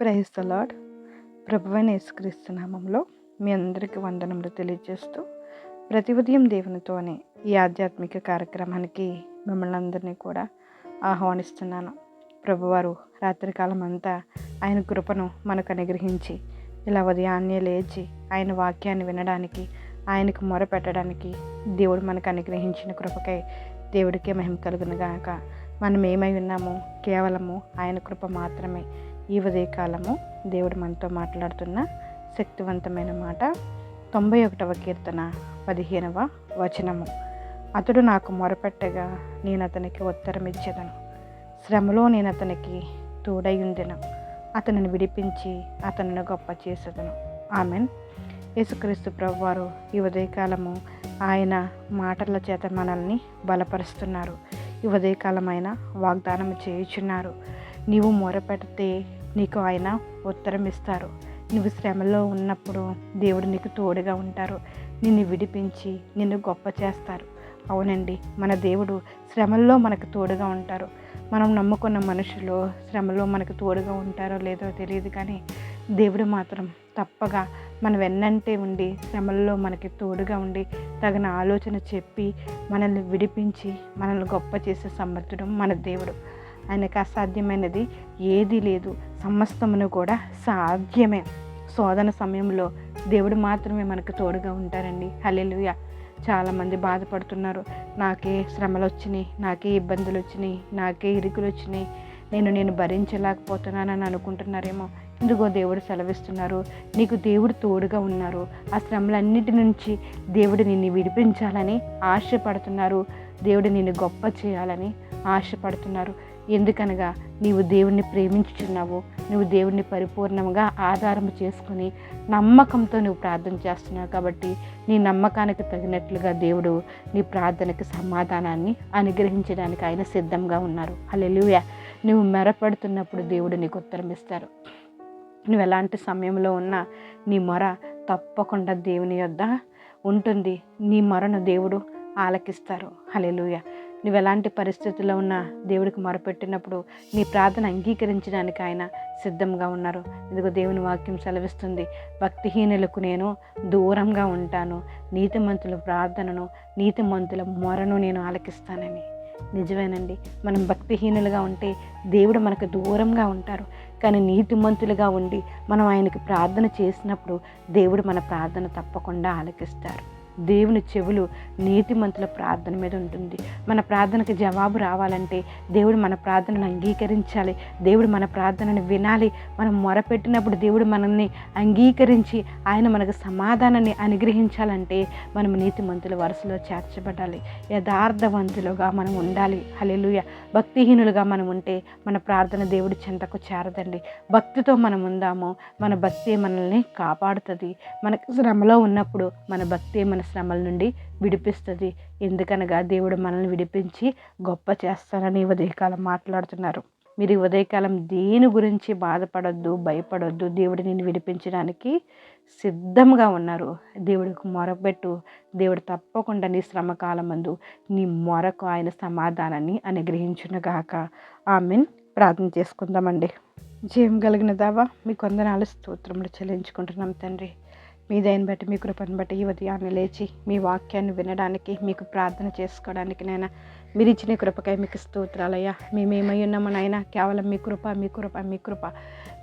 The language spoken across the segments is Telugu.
Praise the lord. ప్రభువైన యేసుక్రీస్తు నామంలో మీ అందరికీ వందనములు తెలియజేస్తూ ప్రతి ఉదయం దేవునితో అనే ఈ ఆధ్యాత్మిక కార్యక్రమానికి మిమ్మల్ని అందరినీ కూడా ఆహ్వానిస్తున్నాను. ప్రభువారు రాత్రికాలం అంతా ఆయన కృపను మనకు అనుగ్రహించి ఇలా ఉదయాన్నే లేచి ఆయన వాక్యాన్ని వినడానికి, ఆయనకు మొరపెట్టడానికి దేవుడు మనకు అనుగ్రహించిన కృపకై దేవుడికే మహిమ కలుగును గాక. మనం ఏమై ఉన్నామో కేవలము ఆయన కృప మాత్రమే. ఈ ఉదయకాలము దేవుడు మనతో మాట్లాడుతున్న శక్తివంతమైన మాట 91వ కీర్తన 15వ వచనము. అతడు నాకు మొరపెట్టగా నేను అతనికి ఉత్తరం ఇచ్చేదను, శ్రమలో నేను అతనికి తోడయుండెను, అతనిని విడిపించి అతనిని గొప్ప చేసేదను. ఆమెన్. యేసుక్రీస్తు ప్రభువారు ఈ ఉదయకాలము ఆయన మాటల చేత మనల్ని బలపరుస్తున్నారు. ఈ ఉదయకాలం ఆయన వాగ్దానం చేయుచున్నారు. నీవు మొరపెడితే నీకు ఆయన ఉత్తరం ఇస్తారు. నువ్వు శ్రమలో ఉన్నప్పుడు దేవుడు నీకు తోడుగా ఉంటారు. నిన్ను విడిపించి నిన్ను గొప్ప చేస్తారు. అవునండి, మన దేవుడు శ్రమల్లో మనకు తోడుగా ఉంటారు. మనం నమ్ముకున్న మనుషులు శ్రమలో మనకు తోడుగా ఉంటారో లేదో తెలియదు, కానీ దేవుడు మాత్రం తప్పగా మన వెన్నంటే ఉండి శ్రమల్లో మనకి తోడుగా ఉండి తగిన ఆలోచన చెప్పి మనల్ని విడిపించి మనల్ని గొప్ప చేసే సమర్థుడు మన దేవుడు. ఆయనకు అసాధ్యమైనది ఏదీ లేదు. సమస్తమును కూడా సాధ్యమే. శోధన సమయంలో దేవుడు మాత్రమే మనకు తోడుగా ఉంటారండి. హల్లెలూయా. చాలామంది బాధపడుతున్నారు. నాకే శ్రమలు వచ్చినాయి, నాకే ఇబ్బందులు వచ్చినాయి, నాకే ఇరుకులు వచ్చినాయి, నేను భరించలేకపోతున్నానని అనుకుంటున్నారేమో. ఇందుకో దేవుడు సెలవిస్తున్నారు, నీకు దేవుడు తోడుగా ఉన్నారు. ఆ శ్రమలన్నిటి నుంచి దేవుడు నిన్ను విడిపించాలని ఆశపడుతున్నారు. దేవుడు నిన్ను గొప్ప చేయాలని ఆశపడుతున్నారు. ఎందుకనగా నీవు దేవుణ్ణి ప్రేమించుచున్నావు. నువ్వు దేవుణ్ణి పరిపూర్ణంగా ఆధారం చేసుకుని నమ్మకంతో నువ్వు ప్రార్థన చేస్తున్నావు. కాబట్టి నీ నమ్మకానికి తగినట్లుగా దేవుడు నీ ప్రార్థనకి సమాధానాన్ని అనుగ్రహించడానికి ఆయన సిద్ధంగా ఉన్నారు. హల్లెలూయా. నువ్వు మెరపడుతున్నప్పుడు దేవుడు నీకు ఉత్తరం ఇస్తారు. నువ్వు ఎలాంటి సమయంలో ఉన్నా నీ మొర తప్పకుండా దేవుని యొద్ద ఉంటుంది. నీ మొరను దేవుడు ఆలకిస్తారు. హల్లెలూయా. నువ్వు ఎలాంటి పరిస్థితుల్లో ఉన్నా దేవుడికి మొరపెట్టినప్పుడు నీ ప్రార్థన అంగీకరించడానికి ఆయన సిద్ధంగా ఉన్నారు. ఇదిగో దేవుని వాక్యం సెలవిస్తుంది, భక్తిహీనులకు నేను దూరంగా ఉంటాను, నీతిమంతుల ప్రార్థనను నీతిమంతుల మొరను నేను ఆలకిస్తానని. నిజమేనండి, మనం భక్తిహీనులుగా ఉంటే దేవుడు మనకు దూరంగా ఉంటారు. కానీ నీతిమంతులుగా ఉండి మనం ఆయనకి ప్రార్థన చేసినప్పుడు దేవుడు మన ప్రార్థన తప్పకుండా ఆలకిస్తారు. దేవుని చెవులు నీతిమంతుల ప్రార్థన మీద ఉంటుంది. మన ప్రార్థనకు జవాబు రావాలంటే దేవుడు మన ప్రార్థనను అంగీకరించాలి. దేవుడు మన ప్రార్థనను వినాలి. మనం మొరపెట్టినప్పుడు దేవుడు మనల్ని అంగీకరించి ఆయన మనకు సమాధానాన్ని అనుగ్రహించాలంటే మనం నీతిమంతుల వరుసలో చేర్చబడాలి. యథార్థవంతులుగా మనం ఉండాలి. హల్లెలూయా. భక్తిహీనులుగా మనం ఉంటే మన ప్రార్థన దేవుడి చెంతకు చేరదండి. భక్తితో మనం ఉందాము, మన భక్తి మనల్ని కాపాడుతుంది. మనకు శ్రమలో ఉన్నప్పుడు మన భక్తి మన శ్రమల నుండి విడిపిస్తుంది. ఎందుకనగా దేవుడు మనల్ని విడిపించి గొప్ప చేస్తారని ఉదయకాలం మాట్లాడుతున్నారు. మీరు ఈ ఉదయకాలం దేని గురించి బాధపడొద్దు, భయపడొద్దు. దేవుడు నిన్ను విడిపించడానికి సిద్ధంగా ఉన్నారు. దేవుడికి మొరపెట్టు. దేవుడు తప్పకుండా నీ శ్రమకాలమందు నీ మొరకు ఆయన సమాధానాన్ని అనుగ్రహించునుగాక. ఆమెన్. ప్రార్థన చేసుకుందామండి. జయం కలిగిన దావా మీ కొందనాలు స్తోత్రములు చెల్లించుకుంటున్నాం తండ్రి. మీ దయని బట్టి, మీ కృపను బట్టి ఈ ఉదయాన్ని లేచి మీ వాక్యాన్ని వినడానికి, మీకు ప్రార్థన చేసుకోవడానికి నైనా మీరు ఇచ్చిన కృపకై మీకు స్తోత్రాలయ్యా. మేమేమై ఉన్నాము నాయన, కేవలం మీ కృప మీ కృప మీ కృప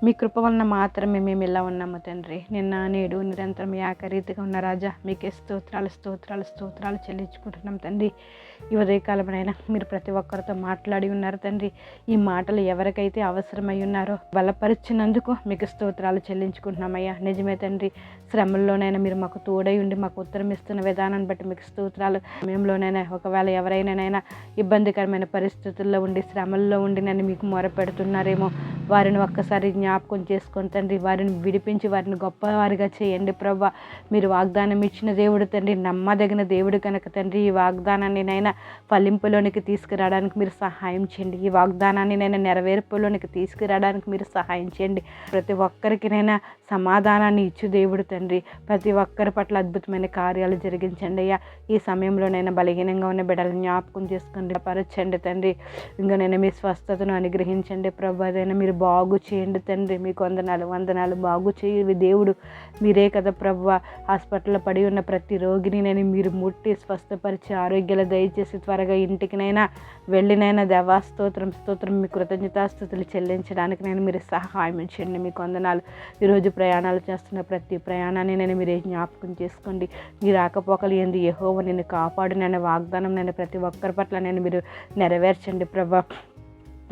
మీ కృప వలన మాత్రమే మేము ఇలా ఉన్నాము తండ్రి. నిన్న నేడు నిరంతరం ఏకరీతిగా ఉన్న రాజా, మీకే స్తోత్రాలు స్తోత్రాలు స్తోత్రాలు చెల్లించుకుంటున్నాం తండ్రి. ఈ ఉదయకాలమైనా మీరు ప్రతి ఒక్కరితో మాట్లాడి ఉన్నారు తండ్రి. ఈ మాటలు ఎవరికైతే అవసరమై ఉన్నారో బలపరిచినందుకు మీకు స్తోత్రాలు చెల్లించుకుంటున్నామయ్యా. నిజమే తండ్రి, శ్రమల్లోనైనా మీరు మాకు తోడై ఉండి మాకు ఉత్తరం ఇస్తున్న విధానాన్ని బట్టి మీకు స్తోత్రాలు. సమయంలోనైనా ఒకవేళ ఎవరైనానైనా ఇబ్బందికరమైన పరిస్థితుల్లో ఉండి శ్రమల్లో ఉండి నన్ను మీకు మొరపెడుతున్నారేమో, వారిని ఒక్కసారి జ్ఞాపకం చేసుకొని తండ్రి, వారిని విడిపించి వారిని గొప్పవారిగా చేయండి ప్రభా. మీరు వాగ్దానం ఇచ్చిన దేవుడు తండ్రి, నమ్మదగిన దేవుడు కనుక తండ్రి, ఈ వాగ్దానాన్ని నైనా ఫలింపులోనికి తీసుకురావడానికి మీరు సహాయం చేయండి. ఈ వాగ్దానాన్ని నైనా నెరవేర్పులోనికి తీసుకురావడానికి మీరు సహాయం చేయండి. ప్రతి ఒక్కరికినైనా సమాధానాన్ని ఇచ్చు దేవుడు తండ్రి, ప్రతి ఒక్కరి పట్ల అద్భుతమైన కార్యాలు జరిగించండి అయ్యా. ఈ సమయంలోనైనా బలహీనంగా ఉన్న బిడ్డలను జ్ఞాపకం చేసుకోండి, పరచండి తండ్రి. ఇంకా నేను మీ స్వస్థతను అనుగ్రహించండి ప్రభు. అదైనా మీరు బాగు చేయండి తండ్రి. తండ్రి మీకు వందనాలు బాగు చేయి దేవుడు. మీరే కదా ప్రభువా, హాస్పిటల్లో పడి ఉన్న ప్రతి రోగిని నేను మీరు ముట్టి స్వస్థపరిచి ఆరోగ్యాలు దయచేసి త్వరగా ఇంటికినైనా వెళ్ళినైనా దేవా స్తోత్రం మీ కృతజ్ఞతాస్తుతులు చెల్లించడానికి నేను మీరు సహాయం చేయండి. మీకు వందనాలు. ఈరోజు ప్రయాణాలు చేస్తున్న ప్రతి ప్రయాణాన్ని నేను మీరే జ్ఞాపకం చేసుకోండి. మీరు రాకపోకలు ఏంది యెహోవా నిన్ను కాపాడు నేను వాగ్దానం నేను ప్రతి ఒక్కరి పట్ల నేను మీరు నెరవేర్చండి ప్రభా.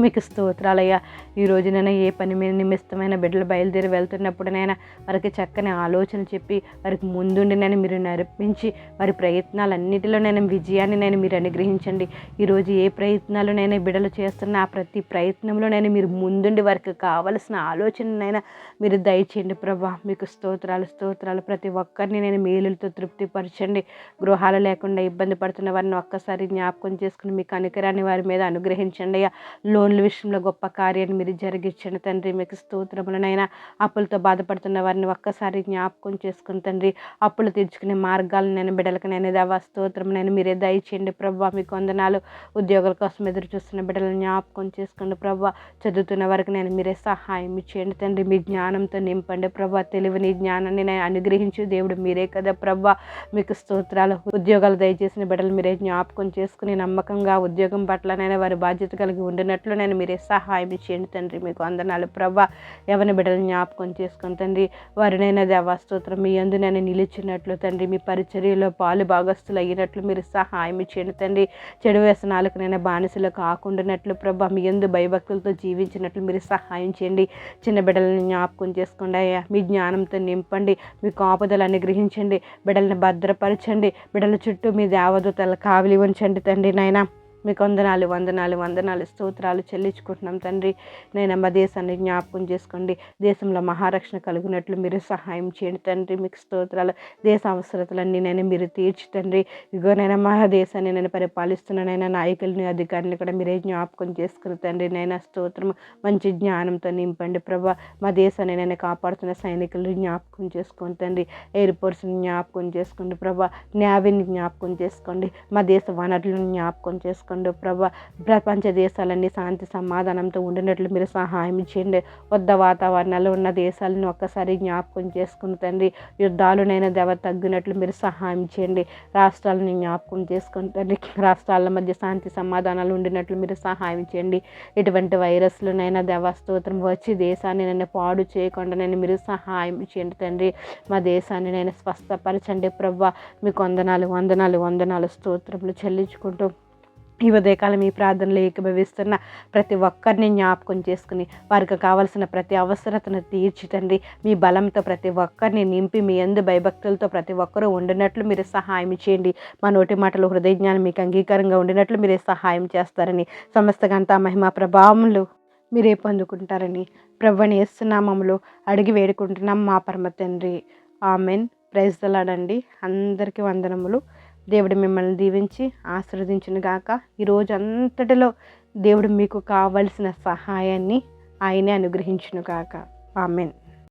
మీకు స్తోత్రాలయ్యా. ఈరోజు నేను ఏ పని మీద నిమిత్తమైన బిడ్డలు బయలుదేరి వెళ్తున్నప్పుడునైనా వారికి చక్కని ఆలోచన చెప్పి వారికి ముందుండి నేను మీరు నడిపించి వారి ప్రయత్నాలన్నిటిలో నేను విజయాన్ని నేను మీరు అనుగ్రహించండి. ఈరోజు ఏ ప్రయత్నాలు నేను బిడ్డలు చేస్తున్న ఆ ప్రతి ప్రయత్నంలో నేను మీరు ముందుండి వారికి కావలసిన ఆలోచననైనా మీరు దయచేయండి ప్రభా. మీకు స్తోత్రాలు. ప్రతి ఒక్కరిని నేను మేలులతో తృప్తిపరచండి. గృహాలు లేకుండా ఇబ్బంది పడుతున్న వారిని ఒక్కసారి జ్ఞాపకం చేసుకుని మీ కనికరాన్ని వారి మీద అనుగ్రహించండి అయ్యా. లోన్ల విషయంలో గొప్ప కార్యాన్ని మీరు జరిగించండి తండ్రి. మీకు స్తోత్రములనైనా. అప్పులతో బాధపడుతున్న వారిని ఒక్కసారి జ్ఞాపకం చేసుకుని తండ్రి అప్పులు తీర్చుకునే మార్గాలను నేను బిడ్డలకు నేను దేవా స్తోత్రం నేను మీరే దయచేయండి ప్రభా. మీకు వందనాలు. ఉద్యోగాల కోసం ఎదురు చూస్తున్న బిడ్డలను జ్ఞాపకం చేసుకోండి ప్రభా. చదువుతున్న వారికి నేను మీరే సహాయం ఇచ్చేయండి తండ్రి. మీ జ్ఞానంతో నింపండి ప్రభా. తెలివిని జ్ఞానాన్ని నేను అనుగ్రహించు దేవుడు మీరే కదా ప్రభా. మీకు స్తోత్రాలు. ఉద్యోగాలు దయచేసిన బిడ్డలు మీరే జ్ఞాపకం చేసుకుని నమ్మకంగా ఉద్యోగం పట్లనైనా వారి బాధ్యత కలిగి ఉండినట్లు నేను మీరే సహాయం చేయండి తండ్రి. మీకు వందనాలు ప్రభా. ఎవరి బిడ్డలు జ్ఞాపకం చేసుకుని తండ్రి వారినైనా దేవా స్తోత్రం మీ యందు నేను నిలిచినట్లు తండ్రి మీ పరిచర్యలో పాలు భాగస్తులు అయినట్లు మీరు సహాయం చేయండి తండ్రి. చెడు వ్యసనాలకు నేను బానిసలు కాకుండానట్లు ప్రభా మీ యందు భయభక్తులతో జీవించినట్లు మీరు సహాయం చేయండి. చిన్న బిడ్డలను జ్ఞాపకం చేసుకోండి అయ్యా. మీ జ్ఞానంతో నింపండి. మీ కాపుదలు అనుగ్రహించండి. బిడ్డలను భద్రపరచండి. బిడ్డల చుట్టూ మీ దేవదూతల కావలి ఉంచండి తండ్రి నాయన. మీకు వందనాలు స్తోత్రాలు చెల్లించుకుంటున్నాం తండ్రి. నేను మా దేశాన్ని జ్ఞాపకం చేసుకోండి. దేశంలో మహారక్షణ కలిగినట్లు మీరు సహాయం చేయండి తండ్రి. మీకు స్తోత్రాలు. దేశ అవసరతలన్నీ నేను మీరు తీర్చి తండ్రి. ఇగో నేను మా దేశాన్ని నేను పరిపాలిస్తున్నానైనా నాయకులని అధికారులను కూడా మీరే జ్ఞాపకం చేసుకుని తండ్రి నైనా స్తోత్రం. మంచి జ్ఞానంతో నింపండి ప్రభా. మా దేశాన్ని నేను కాపాడుతున్న సైనికులను జ్ఞాపకం చేసుకోండి తండ్రి. ఎయిర్పోర్ట్స్ని జ్ఞాపకం చేసుకోండి ప్రభా. నేవీని జ్ఞాపకం చేసుకోండి. మా దేశ వనరులను జ్ఞాపకం చేసుకోండి ప్రభా. ప్రపంచ దేశాలన్నీ శాంతి సమాధానంతో ఉండినట్లు మీరు సహాయం చేయండి. వద్ద వాతావరణాలు ఉన్న దేశాలను ఒక్కసారి జ్ఞాపకం చేసుకుని తండ్రి. యుద్ధాలునైనా దేవ తగ్గినట్లు మీరు సహాయం చేయండి. రాష్ట్రాలను జ్ఞాపకం చేసుకుని తండ్రి. రాష్ట్రాల మధ్య శాంతి సమాధానాలు ఉండినట్లు మీరు సహాయం చేయండి. ఎటువంటి వైరస్లునైనా దేవ స్తోత్రం వచ్చి దేశాన్ని నన్ను పాడు చేయకుండా నేను మీరు సహాయం చేయండి తండ్రి. మా దేశాన్ని నేను స్వస్థపరచండి ప్రభా. మీకు వందనాలు స్తోత్రములు చెల్లించుకుంటూ ఈ ఉదయకాలం ఈ ప్రార్థనలు ఏకీభవిస్తున్న ప్రతి ఒక్కరిని జ్ఞాపకం చేసుకుని వారికి కావాల్సిన ప్రతి అవసరతను తీర్చి తండ్రి మీ బలంతో ప్రతి ఒక్కరిని నింపి మీ యందు భయభక్తులతో ప్రతి ఒక్కరూ ఉండినట్లు మీరు సహాయం చేయండి. మా నోటి మాటలు హృదయ జ్ఞానం మీకు అంగీకారంగా ఉండినట్లు మీరే సహాయం చేస్తారని సమస్త ఘనత మహిమ ప్రభావములు మీరే పొందుకుంటారని ప్రభువుని యేసు నామములో అడిగి వేడుకుంటున్నాం మా పరమ తండ్రి. ఆమెన్. ప్రైజ్ ది లార్డ్ అండి. అందరికీ వందనములు. దేవుడు మిమ్మల్ని దీవించి ఆశీర్వదించును గాక. ఈరోజు అంతటిలో దేవుడు మీకు కావలసిన సహాయాన్ని ఆయనే అనుగ్రహించును గాక. ఆమెన్.